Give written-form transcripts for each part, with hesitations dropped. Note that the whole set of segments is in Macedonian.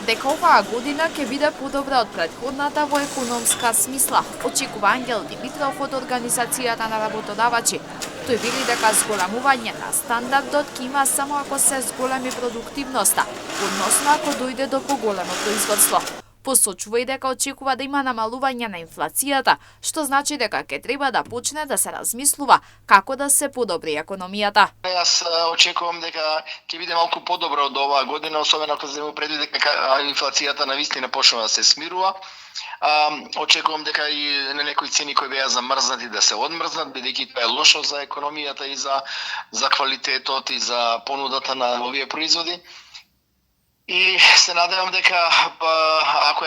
дека оваа година ќе биде подобра од претходната во економска смисла, очекува Ангел Димитров од Организацијата на работодавачи. Тој вели дека зголемување на стандардот ќе има само ако се зголеми продуктивноста, односно ако дојде до поголемо производство. Посочува и дека очекува да има намалување на инфлацијата, што значи дека ќе треба да почне да се размислува како да се подобри економијата. Јас очекувам дека ќе биде малку подобро од оваа година, особено ако се предвиди дека инфлацијата навистина почнува да се смирува. Очекувам дека и на некои цени кои беа замрзнати да се одмрзнат, бидејќи тоа е лошо за економијата и за квалитетот и за понудата на овие производи. И се надевам дека ако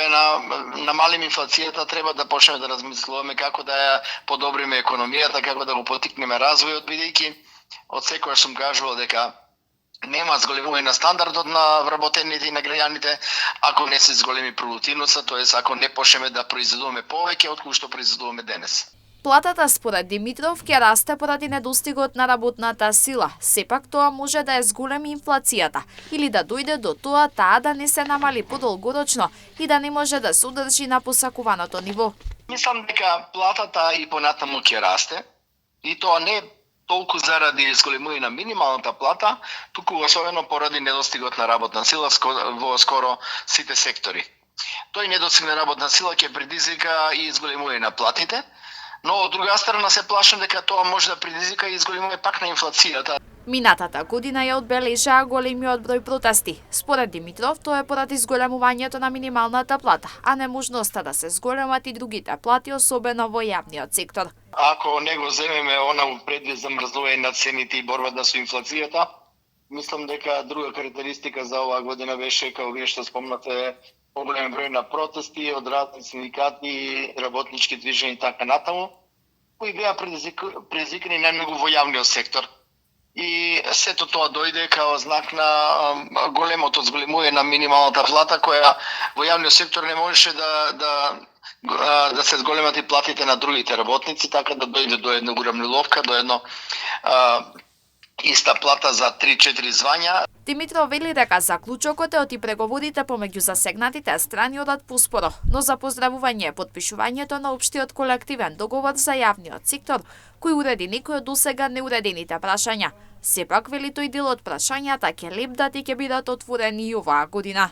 намалим инфлацијата, треба да почнеме да размислуваме како да ја подобриме економијата, како да го поттикнеме развојот, бидејќи од секогаш сум кажувал дека нема зголемување на стандардот на вработените и на граѓаните ако не се зголеми продуктивноста, тоест ако не почнеме да произведуваме повеќе од кој што произведуваме денес. Платата според Димитров ќе расте поради недостигот на работната сила. Сепак тоа може да зголеми инфлацијата или да дојде до тоа таа да не се намали подолгорочно и да не може да се одржи на посакуваното ниво. Мислам дека платата и понатаму ќе расте и тоа не толку заради зголемување на минималната плата, туку особено поради недостигот на работна сила во скоро сите сектори. Тој недостиг на работна сила ќе предизвика и зголемување на платите, но од друга страна се плашам дека тоа може да предизвика и зголемување пак на инфлацијата. Минатата година ја одбележаа големиот број протести. Според Димитров, тоа е поради зголемувањето на минималната плата, а неможноста да се зголемат и другите плати, особено во јавниот сектор. Ако не го земеме она предвид замрзнување на цените и борбата со инфлацијата, мислам дека друга карактеристика за оваа година беше, како вие што спомнате, поголем број на протести од разни синдикати, работнички движења и така натаму, кои беа предизвикани најмногу во јавниот сектор. И сето тоа дојде као знак на големото зголемување на минималната плата, која во јавниот сектор не можеше да се зголемат и платите на другите работници, така да дојде до една урамниловка, до едно иста плата за 3-4 звања. Димитров вели дека заклучокот е оти преговорите помеѓу засегнатите страни одат поспоро, но за поздравување е подпишувањето на општиот колективен договор за јавниот сектор, кој уреди некои од досега неуредените прашања. Сепак, вели тој, дел од прашањата ќе лепдат и ќе бидат отворени и оваа година.